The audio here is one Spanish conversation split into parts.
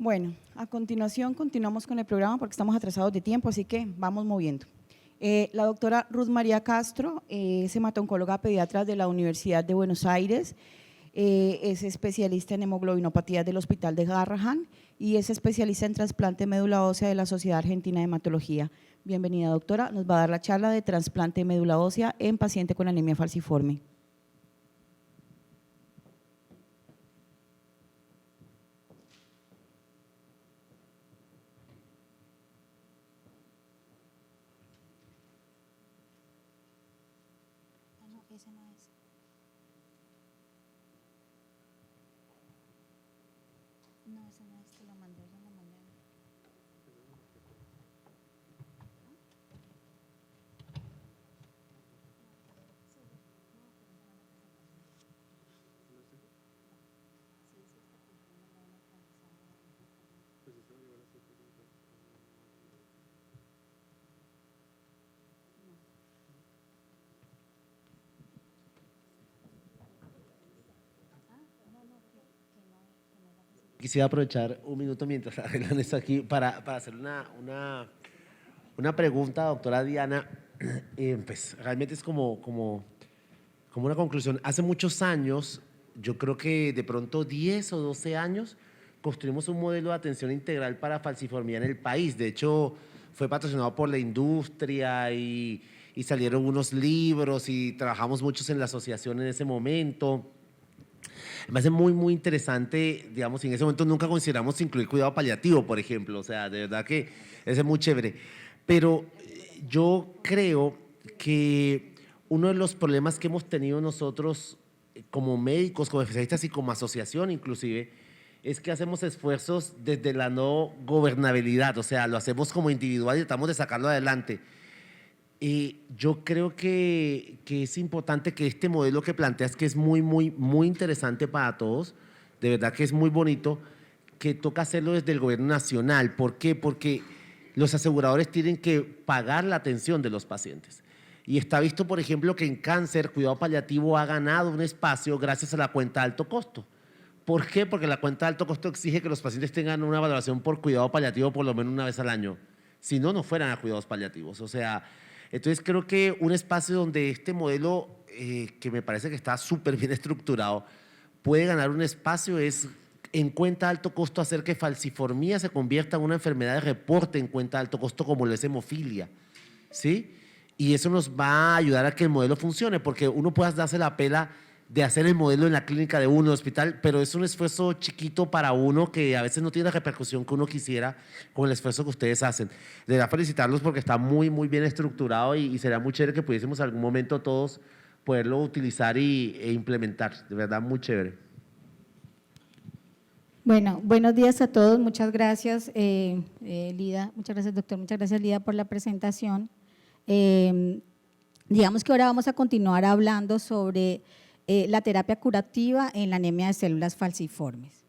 Bueno, a continuación continuamos con el programa porque estamos atrasados de tiempo, así que vamos moviendo. La doctora Ruth María Castro es hematoncóloga pediatra de la Universidad de Buenos Aires, es especialista en hemoglobinopatías del Hospital de Garrahan y es especialista en trasplante de médula ósea de la Sociedad Argentina de Hematología. Bienvenida, doctora. Nos va a dar la charla de trasplante de médula ósea en paciente con anemia falciforme. Ese no es. No, ese no es, te lo mandé yo en la mañana. Quisiera aprovechar un minuto mientras arreglan esto aquí para hacer una pregunta, doctora Diana. Pues realmente es como una conclusión. Hace muchos años, yo creo que de pronto 10 o 12 años, construimos un modelo de atención integral para falciformía en el país. De hecho, fue patrocinado por la industria y salieron unos libros y trabajamos muchos en la asociación en ese momento. Me parece muy interesante, digamos, en ese momento nunca consideramos incluir cuidado paliativo, por ejemplo, o sea, de verdad que ese es muy chévere. Pero yo creo que uno de los problemas que hemos tenido nosotros como médicos, como especialistas y como asociación inclusive, es que hacemos esfuerzos desde la no gobernabilidad, o sea, lo hacemos como individual y tratamos de sacarlo adelante. Yo creo que es importante que este modelo que planteas, que es muy interesante para todos, de verdad que es muy bonito, que toca hacerlo desde el gobierno nacional. ¿Por qué? Porque los aseguradores tienen que pagar la atención de los pacientes. Y está visto, por ejemplo, que en cáncer, cuidado paliativo ha ganado un espacio gracias a la cuenta de alto costo. ¿Por qué? Porque la cuenta de alto costo exige que los pacientes tengan una valoración por cuidado paliativo por lo menos una vez al año. Si no, no fueran a cuidados paliativos. O sea, entonces creo que un espacio donde este modelo, que me parece que está súper bien estructurado, puede ganar un espacio es en cuenta de alto costo hacer que falciformía se convierta en una enfermedad de reporte en cuenta de alto costo como lo es hemofilia, ¿sí? Y eso nos va a ayudar a que el modelo funcione, porque uno pueda darse la pela de hacer el modelo en la clínica de uno, en el hospital, pero es un esfuerzo chiquito para uno que a veces no tiene la repercusión que uno quisiera con el esfuerzo que ustedes hacen. De verdad, felicitarlos porque está muy bien estructurado y sería muy chévere que pudiésemos en algún momento todos poderlo utilizar e implementar. De verdad, muy chévere. Bueno, buenos días a todos, muchas gracias Lida, muchas gracias doctor, muchas gracias Lida por la presentación. Digamos que ahora vamos a continuar hablando sobre la terapia curativa en la anemia de células falciformes.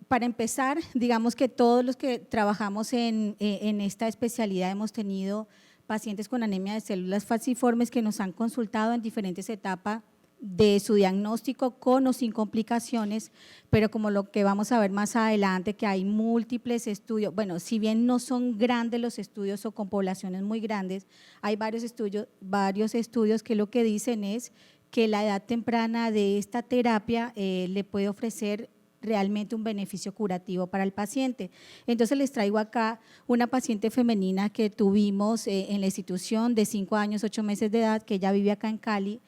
Para empezar, digamos que todos los que trabajamos en esta especialidad hemos tenido pacientes con anemia de células falciformes que nos han consultado en diferentes etapas de su diagnóstico con o sin complicaciones, pero como lo que vamos a ver más adelante, que hay múltiples estudios, bueno, si bien no son grandes los estudios o con poblaciones muy grandes, hay varios estudios que lo que dicen es que la edad temprana de esta terapia le puede ofrecer realmente un beneficio curativo para el paciente. Entonces les traigo acá una paciente femenina que tuvimos en la institución de 5 años, 8 meses de edad, que ella vive acá en Cali,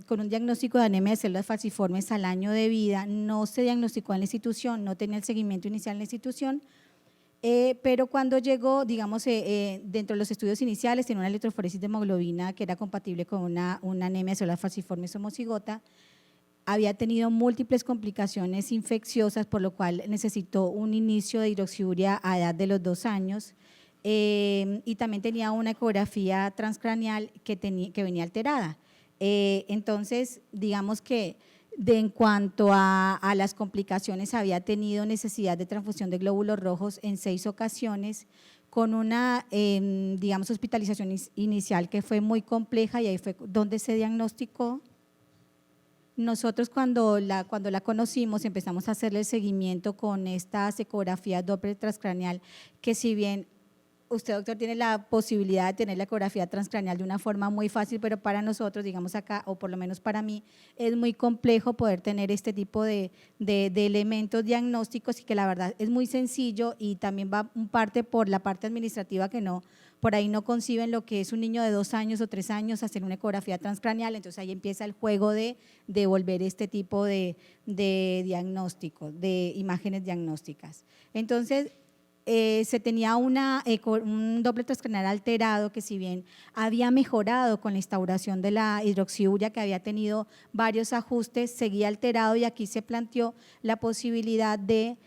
con un diagnóstico de anemia de células falciformes al año de vida. No se diagnosticó en la institución, no tenía el seguimiento inicial en la institución, pero cuando llegó, digamos, dentro de los estudios iniciales, tenía una electroforesis de hemoglobina que era compatible con una anemia de células falciformes homocigota. Había tenido múltiples complicaciones infecciosas, por lo cual necesitó un inicio de hidroxiuria a edad de los 2 años. Y también tenía una ecografía transcraneal que venía alterada. Entonces, digamos que en cuanto a las complicaciones, había tenido necesidad de transfusión de glóbulos rojos en 6 ocasiones, con una, digamos, hospitalización inicial que fue muy compleja, y ahí fue donde se diagnosticó nosotros cuando la conocimos empezamos a hacerle el seguimiento con esta ecografía Doppler transcraneal, que si bien usted, doctor, tiene la posibilidad de tener la ecografía transcraneal de una forma muy fácil, pero para nosotros, digamos acá, o por lo menos para mí, es muy complejo poder tener este tipo de elementos diagnósticos, y que la verdad es muy sencillo, y también va en parte por la parte administrativa, que no, por ahí no conciben lo que es un niño de 2 años o 3 años hacer una ecografía transcraneal. Entonces ahí empieza el juego de devolver este tipo de diagnóstico, de imágenes diagnósticas. Entonces, se tenía un Doppler transcraneal alterado, que si bien había mejorado con la instauración de la hidroxiuria, que había tenido varios ajustes, seguía alterado, y aquí se planteó la posibilidad de,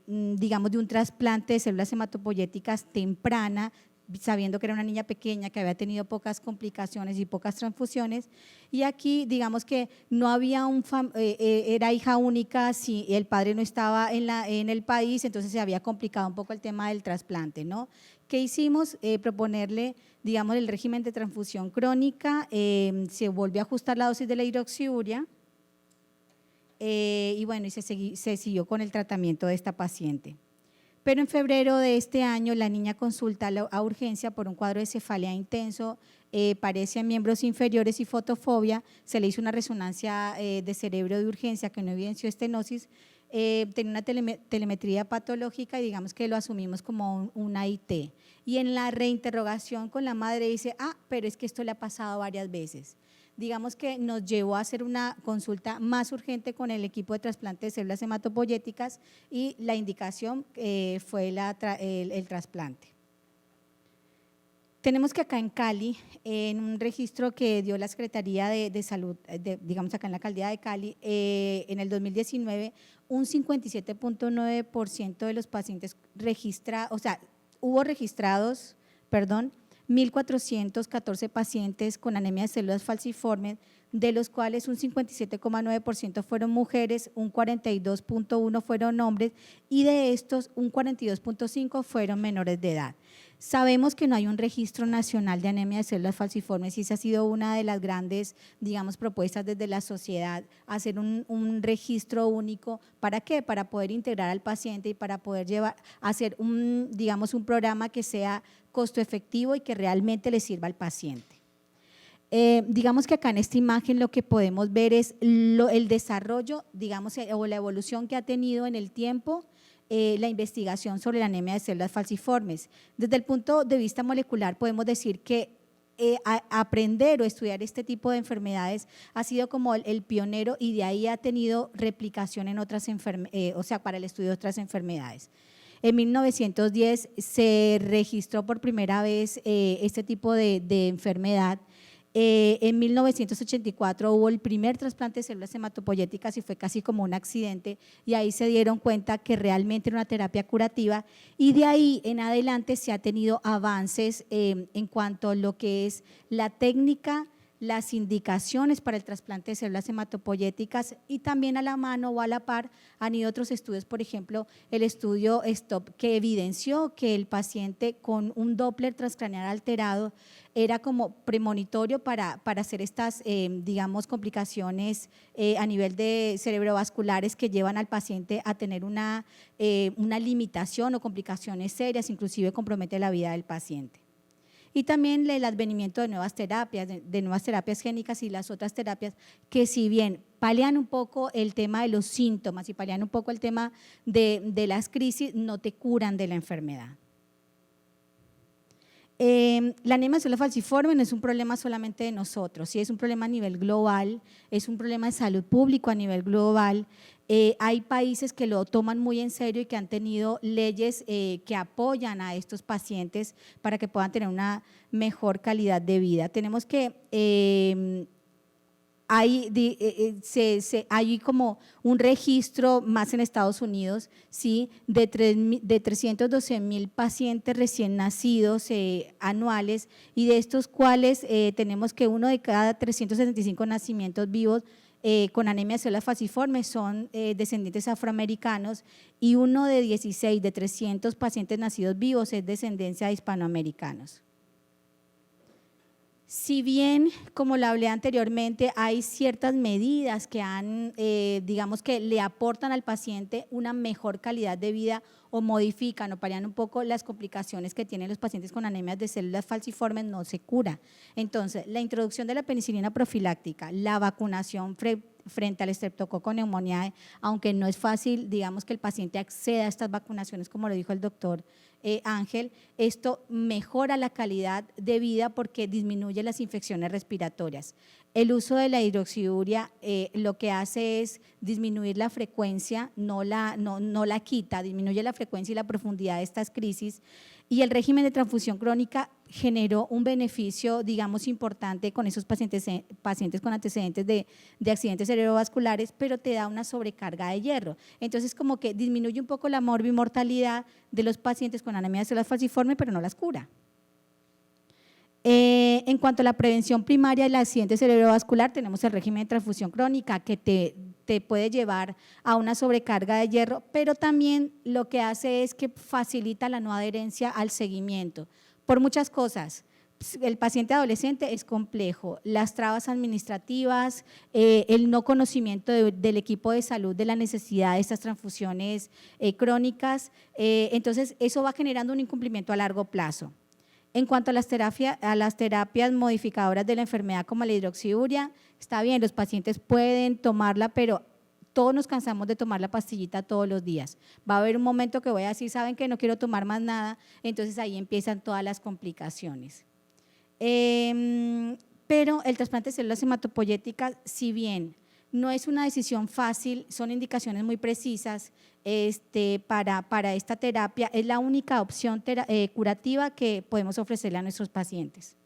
digamos, de un trasplante de células hematopoyéticas temprana, sabiendo que era una niña pequeña que había tenido pocas complicaciones y pocas transfusiones. Y aquí, digamos que no había era hija única, si el padre no estaba en el país, entonces se había complicado un poco el tema del trasplante, ¿no? ¿Qué hicimos? Proponerle, digamos, el régimen de transfusión crónica, se volvió a ajustar la dosis de la hidroxiuria, y bueno, y se siguió con el tratamiento de esta paciente. Pero en febrero de este año la niña consulta a urgencia por un cuadro de cefalea intenso, parece en miembros inferiores y fotofobia. Se le hizo una resonancia de cerebro de urgencia que no evidenció estenosis, tenía una telemetría patológica, y digamos que lo asumimos como una IT. Y en la reinterrogación con la madre dice, pero es que esto le ha pasado varias veces. Digamos que nos llevó a hacer una consulta más urgente con el equipo de trasplante de células hematopoyéticas, y la indicación fue el trasplante. Tenemos que acá en Cali, en un registro que dio la Secretaría de Salud, digamos acá en la alcaldía de Cali, en el 2019, un 57.9% de los pacientes registrados, o sea, hubo registrados, 1.414 pacientes con anemia de células falciformes, de los cuales un 57,9% fueron mujeres, un 42,1% fueron hombres, y de estos un 42,5% fueron menores de edad. Sabemos que no hay un registro nacional de anemia de células falciformes, y esa ha sido una de las grandes, digamos, propuestas desde la sociedad, hacer un registro único. ¿Para qué? Para poder integrar al paciente y para poder hacer digamos, un programa que sea costo efectivo y que realmente le sirva al paciente. Digamos que acá en esta imagen lo que podemos ver es el desarrollo, digamos, o la evolución que ha tenido en el tiempo la investigación sobre la anemia de células falciformes. Desde el punto de vista molecular podemos decir que aprender o estudiar este tipo de enfermedades ha sido como el pionero, y de ahí ha tenido replicación en otras o sea, para el estudio de otras enfermedades. En 1910 se registró por primera vez este tipo de enfermedad. En 1984 hubo el primer trasplante de células hematopoyéticas, y fue casi como un accidente, y ahí se dieron cuenta que realmente era una terapia curativa, y de ahí en adelante se ha tenido avances en cuanto a lo que es la técnica, las indicaciones para el trasplante de células hematopoyéticas, y también a la mano o a la par han ido otros estudios, por ejemplo, el estudio STOP, que evidenció que el paciente con un Doppler transcraneal alterado era como premonitorio para hacer estas, digamos, complicaciones a nivel de cerebrovasculares que llevan al paciente a tener una limitación o complicaciones serias, inclusive compromete la vida del paciente. Y también el advenimiento de nuevas terapias, de nuevas terapias génicas y las otras terapias que, si bien palian un poco el tema de los síntomas y palian un poco el tema de las crisis, no te curan de la enfermedad. La anemia de células falciformes no es un problema solamente de nosotros, sí es un problema a nivel global, es un problema de salud público a nivel global. Hay países que lo toman muy en serio y que han tenido leyes que apoyan a estos pacientes para que puedan tener una mejor calidad de vida. Tenemos que hay como un registro más en Estados Unidos, ¿sí? de 312,000 pacientes recién nacidos anuales, y de estos cuales tenemos que 1 de cada 375 nacimientos vivos con anemia de células falciformes son descendientes afroamericanos, y 1 de 16 de 300 pacientes nacidos vivos es descendencia de hispanoamericanos. Si bien, como lo hablé anteriormente, hay ciertas medidas que digamos que le aportan al paciente una mejor calidad de vida o modifican o palian un poco las complicaciones que tienen los pacientes con anemias de células falciformes, no se cura. Entonces, la introducción de la penicilina profiláctica, la vacunación frente al Streptococcus pneumoniae, aunque no es fácil, digamos, que el paciente acceda a estas vacunaciones, como lo dijo el doctor Ángel, esto mejora la calidad de vida porque disminuye las infecciones respiratorias. El uso de la hidroxiurea lo que hace es disminuir la frecuencia, no la quita, disminuye la frecuencia y la profundidad de estas crisis, y el régimen de transfusión crónica generó un beneficio, digamos, importante con esos pacientes con antecedentes de accidentes cerebrovasculares, pero te da una sobrecarga de hierro. Entonces, como que disminuye un poco la morbimortalidad de los pacientes con anemia de células falciformes, pero no las cura. En cuanto a la prevención primaria del accidente cerebrovascular, tenemos el régimen de transfusión crónica que te puede llevar a una sobrecarga de hierro, pero también lo que hace es que facilita la no adherencia al seguimiento, por muchas cosas. El paciente adolescente es complejo, las trabas administrativas, el no conocimiento del equipo de salud de la necesidad de estas transfusiones crónicas, entonces eso va generando un incumplimiento a largo plazo. En cuanto a las terapias modificadoras de la enfermedad como la hidroxiurea, está bien, los pacientes pueden tomarla, pero todos nos cansamos de tomar la pastillita todos los días. Va a haber un momento que voy a decir, ¿saben qué? No quiero tomar más nada, entonces ahí empiezan todas las complicaciones. Pero el trasplante de células hematopoyéticas, si bien no es una decisión fácil, son indicaciones muy precisas para esta terapia, es la única opción curativa que podemos ofrecerle a nuestros pacientes.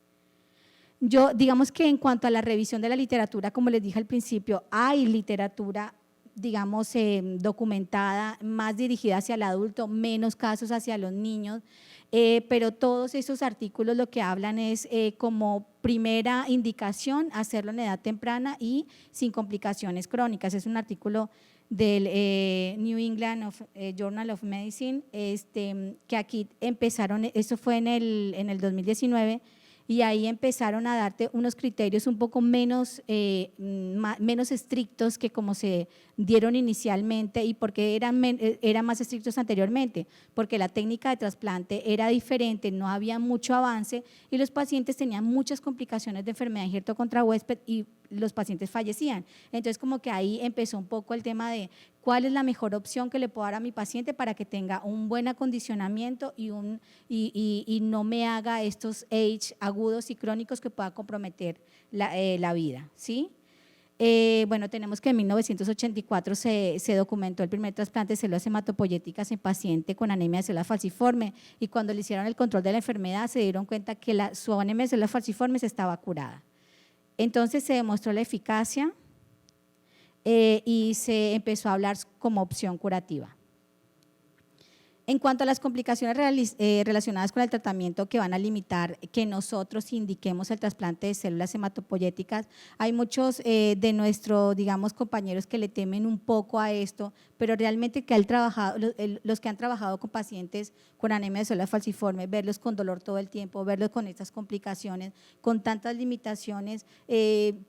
Yo, digamos que en cuanto a la revisión de la literatura, como les dije al principio, hay literatura, digamos, documentada, más dirigida hacia el adulto, menos casos hacia los niños, pero todos esos artículos lo que hablan es como primera indicación hacerlo en edad temprana y sin complicaciones crónicas. Es un artículo del New England Journal of Medicine, que aquí empezaron, esto fue en el 2019, y ahí empezaron a darte unos criterios un poco menos estrictos que como se dieron inicialmente. ¿Y por qué eran más estrictos anteriormente? Porque la técnica de trasplante era diferente, no había mucho avance y los pacientes tenían muchas complicaciones de enfermedad de injerto contra huésped y los pacientes fallecían. Entonces, como que ahí empezó un poco el tema de cuál es la mejor opción que le puedo dar a mi paciente para que tenga un buen acondicionamiento y no me haga estos age agudos y crónicos que pueda comprometer la vida, ¿sí? Bueno, tenemos que en 1984 se documentó el primer trasplante de células hematopoyéticas en paciente con anemia de células falciforme, y cuando le hicieron el control de la enfermedad se dieron cuenta que su anemia de células falciformes estaba curada. Entonces se demostró la eficacia y se empezó a hablar como opción curativa. En cuanto a las complicaciones relacionadas con el tratamiento que van a limitar que nosotros indiquemos el trasplante de células hematopoyéticas, hay muchos de nuestros, digamos, compañeros que le temen un poco a esto, pero realmente los que han trabajado con pacientes con anemia de células falciformes, verlos con dolor todo el tiempo, verlos con estas complicaciones, con tantas limitaciones,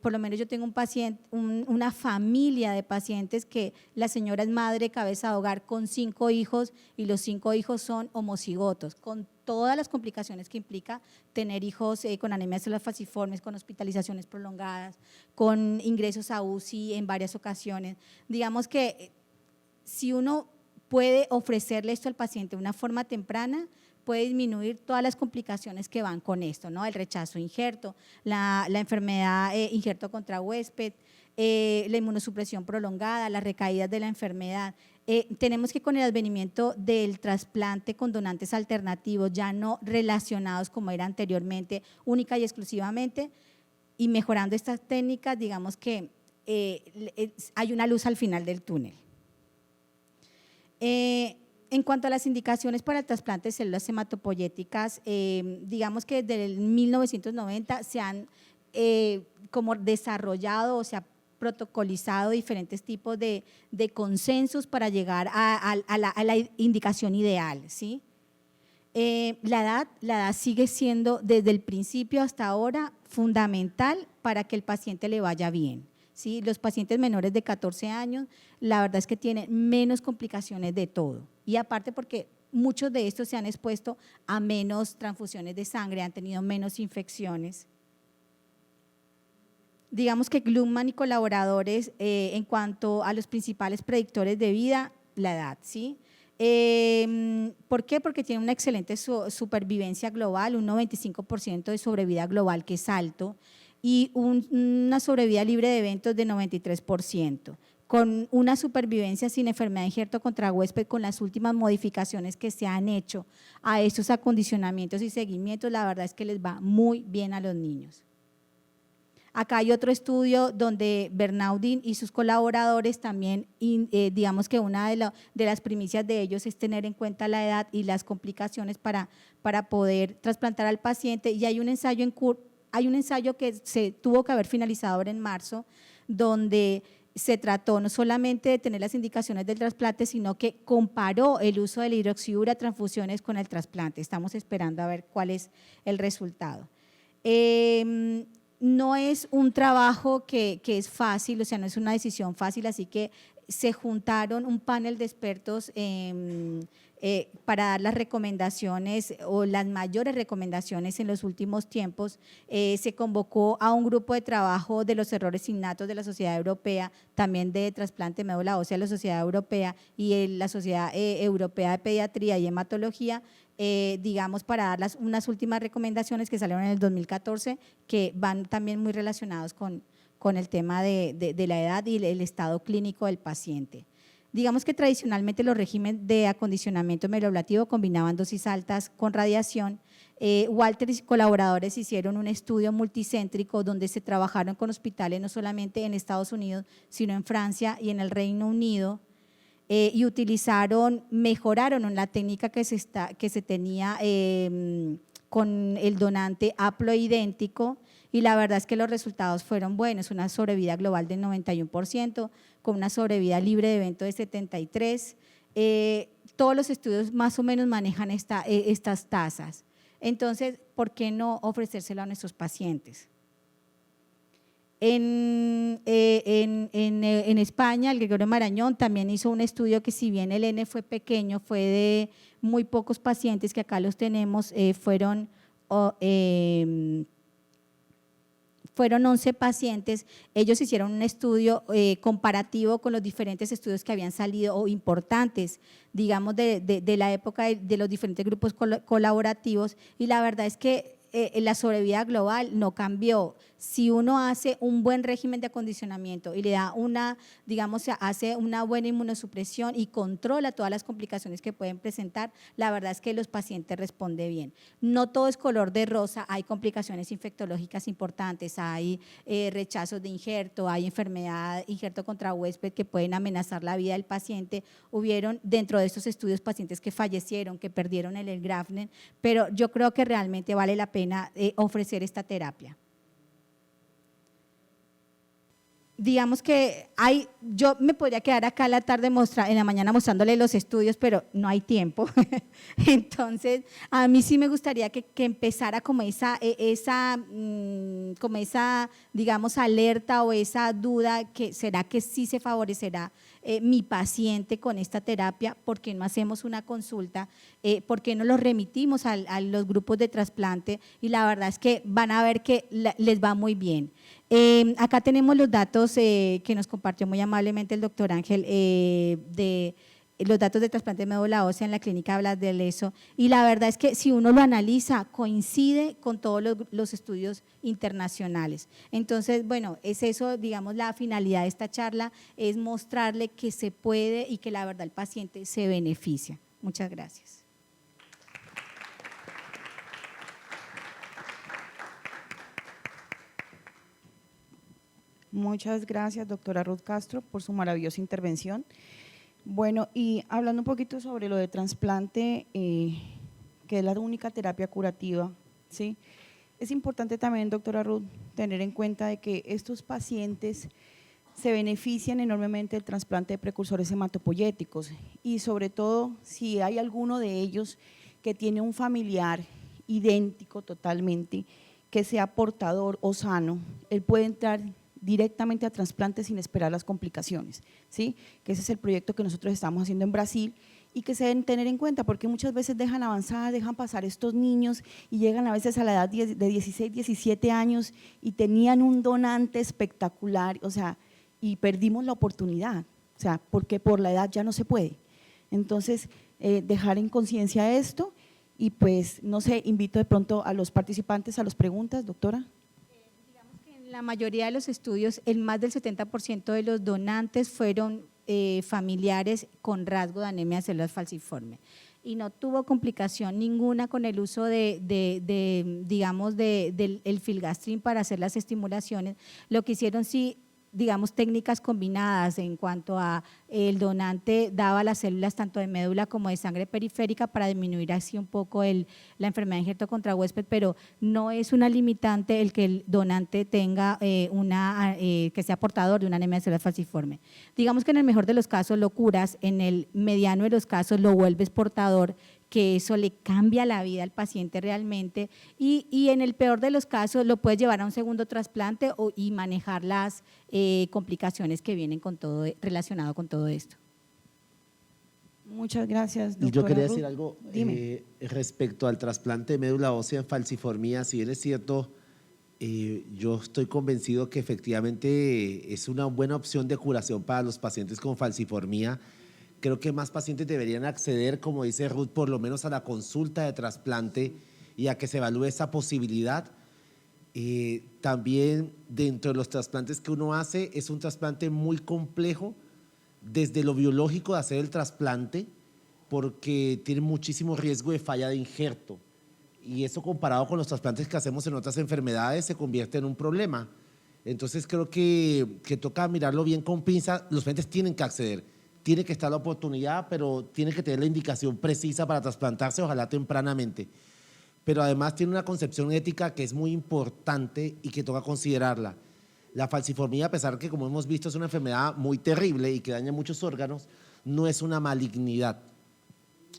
por lo menos yo tengo un paciente, una familia de pacientes que la señora es madre, cabeza de hogar con 5 hijos y los 5 hijos son homocigotos, con todas las complicaciones que implica tener hijos con anemia de células falciformes, con hospitalizaciones prolongadas, con ingresos a UCI en varias ocasiones. Digamos que si uno puede ofrecerle esto al paciente de una forma temprana, puede disminuir todas las complicaciones que van con esto, ¿no? El rechazo injerto, la enfermedad injerto contra huésped, la inmunosupresión prolongada, las recaídas de la enfermedad. Tenemos que con el advenimiento del trasplante con donantes alternativos, ya no relacionados como era anteriormente, única y exclusivamente, y mejorando estas técnicas, digamos que hay una luz al final del túnel. En cuanto a las indicaciones para el trasplante de células hematopoyéticas, digamos que desde el 1990 se han como desarrollado o se ha protocolizado diferentes tipos de consensos para llegar a la indicación ideal, ¿sí? La edad sigue siendo desde el principio hasta ahora fundamental para que el paciente le vaya bien. ¿Sí? Los pacientes menores de 14 años, la verdad es que tienen menos complicaciones de todo. Y aparte porque muchos de estos se han expuesto a menos transfusiones de sangre, han tenido menos infecciones. Digamos que Gluckman y colaboradores en cuanto a los principales predictores de vida, la edad, ¿sí? ¿Por qué? Porque tiene una excelente supervivencia global, un 95% de sobrevida global, que es alto, y una sobrevida libre de eventos de 93%, con una supervivencia sin enfermedad de injerto contra huésped, con las últimas modificaciones que se han hecho a estos acondicionamientos y seguimientos, la verdad es que les va muy bien a los niños. Acá hay otro estudio donde Bernardin y sus colaboradores también, digamos que una de las primicias de ellos es tener en cuenta la edad y las complicaciones para poder trasplantar al paciente, y hay un ensayo que se tuvo que haber finalizado ahora en marzo, donde se trató no solamente de tener las indicaciones del trasplante, sino que comparó el uso de la hidroxiura transfusiones con el trasplante. Estamos esperando a ver cuál es el resultado. No es un trabajo que es fácil, o sea, no es una decisión fácil, así que se juntaron un panel de expertos para dar las recomendaciones o las mayores recomendaciones en los últimos tiempos. Se convocó a un grupo de trabajo de los errores innatos de la Sociedad Europea, también de trasplante de médula ósea de la Sociedad Europea y la Sociedad Europea de Pediatría y Hematología, digamos, para dar unas últimas recomendaciones que salieron en el 2014, que van también muy relacionados con el tema de la edad y el estado clínico del paciente. Digamos que tradicionalmente los regímenes de acondicionamiento meloablativo combinaban dosis altas con radiación. Walter y colaboradores hicieron un estudio multicéntrico donde se trabajaron con hospitales no solamente en Estados Unidos, sino en Francia y en el Reino Unido, y mejoraron la técnica que se tenía con el donante haploidéntico, y la verdad es que los resultados fueron buenos, una sobrevida global del 91%, con una sobrevida libre de evento de 73%. Todos los estudios más o menos manejan estas tasas. Entonces, ¿por qué no ofrecérselo a nuestros pacientes? En España, el Gregorio Marañón también hizo un estudio que, si bien el N fue pequeño, fue de muy pocos pacientes, que acá los tenemos, fueron 11 pacientes. Ellos hicieron un estudio comparativo con los diferentes estudios que habían salido o importantes, digamos, de la época de los diferentes grupos colaborativos, y la verdad es que la sobrevida global no cambió. Si uno hace un buen régimen de acondicionamiento y le da hace una buena inmunosupresión y controla todas las complicaciones que pueden presentar, la verdad es que los pacientes responden bien. No todo es color de rosa, hay complicaciones infectológicas importantes, hay rechazos de injerto, hay enfermedad, injerto contra huésped, que pueden amenazar la vida del paciente. Hubieron dentro de estos estudios pacientes que fallecieron, que perdieron el engraften, pero yo creo que realmente vale la pena ofrecer esta terapia. Digamos que yo me podría quedar acá en la mañana mostrándole los estudios, pero no hay tiempo. Entonces, a mí sí me gustaría que empezara como esa, digamos, alerta o esa duda, que será que sí se favorecerá mi paciente con esta terapia. ¿Por qué no hacemos una consulta? ¿Por qué no los remitimos a los grupos de trasplante? Y la verdad es que van a ver que les va muy bien. Acá tenemos los datos que nos compartió muy amablemente el doctor Ángel, de los datos de trasplante de médula ósea en la clínica Blas de Lezo, y la verdad es que si uno lo analiza, coincide con todos los estudios internacionales. Entonces, bueno, es eso, digamos, la finalidad de esta charla, es mostrarle que se puede y que la verdad el paciente se beneficia. Muchas gracias. Muchas gracias, doctora Ruth Castro, por su maravillosa intervención. Bueno, y hablando un poquito sobre lo de trasplante, que es la única terapia curativa, ¿sí? Es importante también, doctora Ruth, tener en cuenta de que estos pacientes se benefician enormemente del trasplante de precursores hematopoyéticos, y sobre todo si hay alguno de ellos que tiene un familiar idéntico totalmente, que sea portador o sano, él puede entrar directamente a trasplante sin esperar las complicaciones, ¿sí? Que ese es el proyecto que nosotros estamos haciendo en Brasil y que se deben tener en cuenta porque muchas veces dejan avanzar, dejan pasar estos niños y llegan a veces a la edad de 16, 17 años y tenían un donante espectacular, o sea, y perdimos la oportunidad, o sea, porque por la edad ya no se puede. Entonces, dejar en conciencia esto y pues, no sé, invito de pronto a los participantes a las preguntas, doctora. En la mayoría de los estudios, el más del 70% de los donantes fueron familiares con rasgo de anemia de células falciformes y no tuvo complicación ninguna con el uso del filgastrin para hacer las estimulaciones. Lo que hicieron sí, digamos, técnicas combinadas en cuanto a el donante daba las células tanto de médula como de sangre periférica para disminuir así un poco la enfermedad de injerto contra huésped, pero no es una limitante el que el donante tenga que sea portador de una anemia de células falciforme. Digamos que en el mejor de los casos lo curas, en el mediano de los casos lo vuelves portador, que eso le cambia la vida al paciente realmente y en el peor de los casos lo puedes llevar a un segundo trasplante y manejar las complicaciones que vienen con todo relacionado con todo esto. Muchas gracias, doctora. Y yo quería Ruth. decir algo Dime. respecto al trasplante de médula ósea en falciformía. Si bien es cierto, yo estoy convencido que efectivamente es una buena opción de curación para los pacientes con falciformía. Creo que más pacientes deberían acceder, como dice Ruth, por lo menos a la consulta de trasplante y a que se evalúe esa posibilidad. También dentro de los trasplantes que uno hace, es un trasplante muy complejo desde lo biológico de hacer el trasplante porque tiene muchísimo riesgo de falla de injerto y eso comparado con los trasplantes que hacemos en otras enfermedades se convierte en un problema. Entonces creo que toca mirarlo bien con pinza. Los pacientes tienen que acceder. Tiene que estar la oportunidad, pero tiene que tener la indicación precisa para trasplantarse, ojalá tempranamente. Pero además tiene una concepción ética que es muy importante y que toca considerarla. La falciformía, a pesar que, como hemos visto, es una enfermedad muy terrible y que daña muchos órganos, no es una malignidad.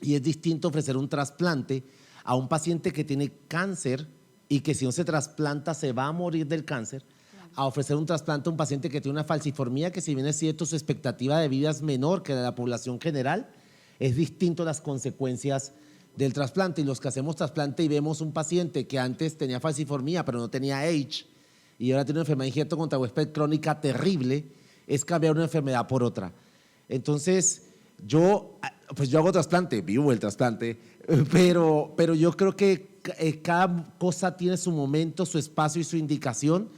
Y es distinto ofrecer un trasplante a un paciente que tiene cáncer y que si no se trasplanta se va a morir del cáncer, a ofrecer un trasplante a un paciente que tiene una falciformía que, si bien es cierto, su expectativa de vida es menor que la de la población general, es distinto las consecuencias del trasplante. Y los que hacemos trasplante y vemos un paciente que antes tenía falciformía pero no tenía AIDS y ahora tiene una enfermedad de injerto contra huésped crónica terrible, es cambiar una enfermedad por otra. Entonces, yo hago trasplante, vivo el trasplante, pero yo creo que cada cosa tiene su momento, su espacio y su indicación.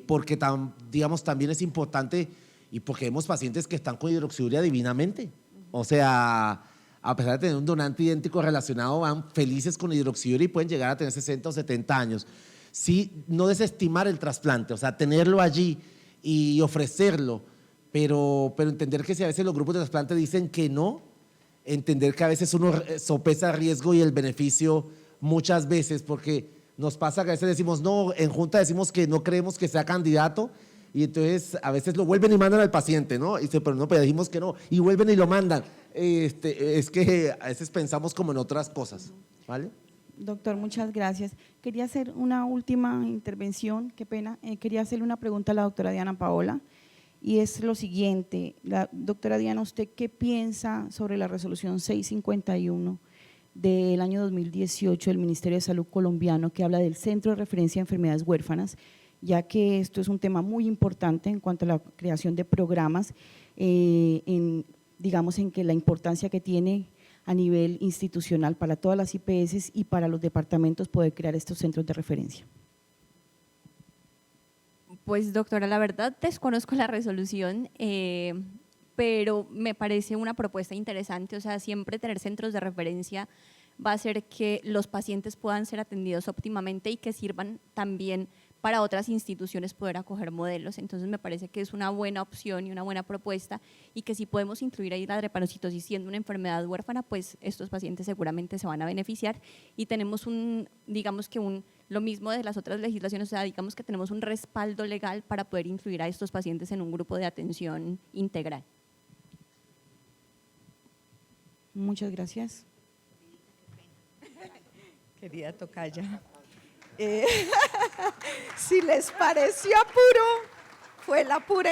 Porque también es importante y porque vemos pacientes que están con hidroxiuria divinamente. O sea, a pesar de tener un donante idéntico relacionado, van felices con hidroxiuria y pueden llegar a tener 60 o 70 años. Sí, no desestimar el trasplante, o sea, tenerlo allí y ofrecerlo, pero entender que si a veces los grupos de trasplante dicen que no, entender que a veces uno sopesa el riesgo y el beneficio muchas veces, porque nos pasa que a veces decimos no, en junta decimos que no creemos que sea candidato y entonces a veces lo vuelven y mandan al paciente, ¿no? Y dice, pero no, pues dijimos que no, y vuelven y lo mandan. Es que a veces pensamos como en otras cosas, ¿vale? Doctor, muchas gracias. Quería hacer una última intervención, qué pena. Quería hacerle una pregunta a la doctora Diana Paola y es lo siguiente. Doctora Diana, ¿usted qué piensa sobre la resolución 651 del año 2018 del Ministerio de Salud colombiano que habla del Centro de Referencia de Enfermedades Huérfanas, ya que esto es un tema muy importante en cuanto a la creación de programas, digamos en que la importancia que tiene a nivel institucional para todas las IPS y para los departamentos poder crear estos centros de referencia? Pues doctora, la verdad desconozco la resolución, pero me parece una propuesta interesante. O sea, siempre tener centros de referencia va a hacer que los pacientes puedan ser atendidos óptimamente y que sirvan también para otras instituciones poder acoger modelos. Entonces me parece que es una buena opción y una buena propuesta y que si podemos incluir ahí la drepanocytosis siendo una enfermedad huérfana, pues estos pacientes seguramente se van a beneficiar y tenemos lo mismo de las otras legislaciones, o sea, digamos que tenemos un respaldo legal para poder incluir a estos pacientes en un grupo de atención integral. Muchas gracias. Querida tocaya. Si les pareció puro, fue la pura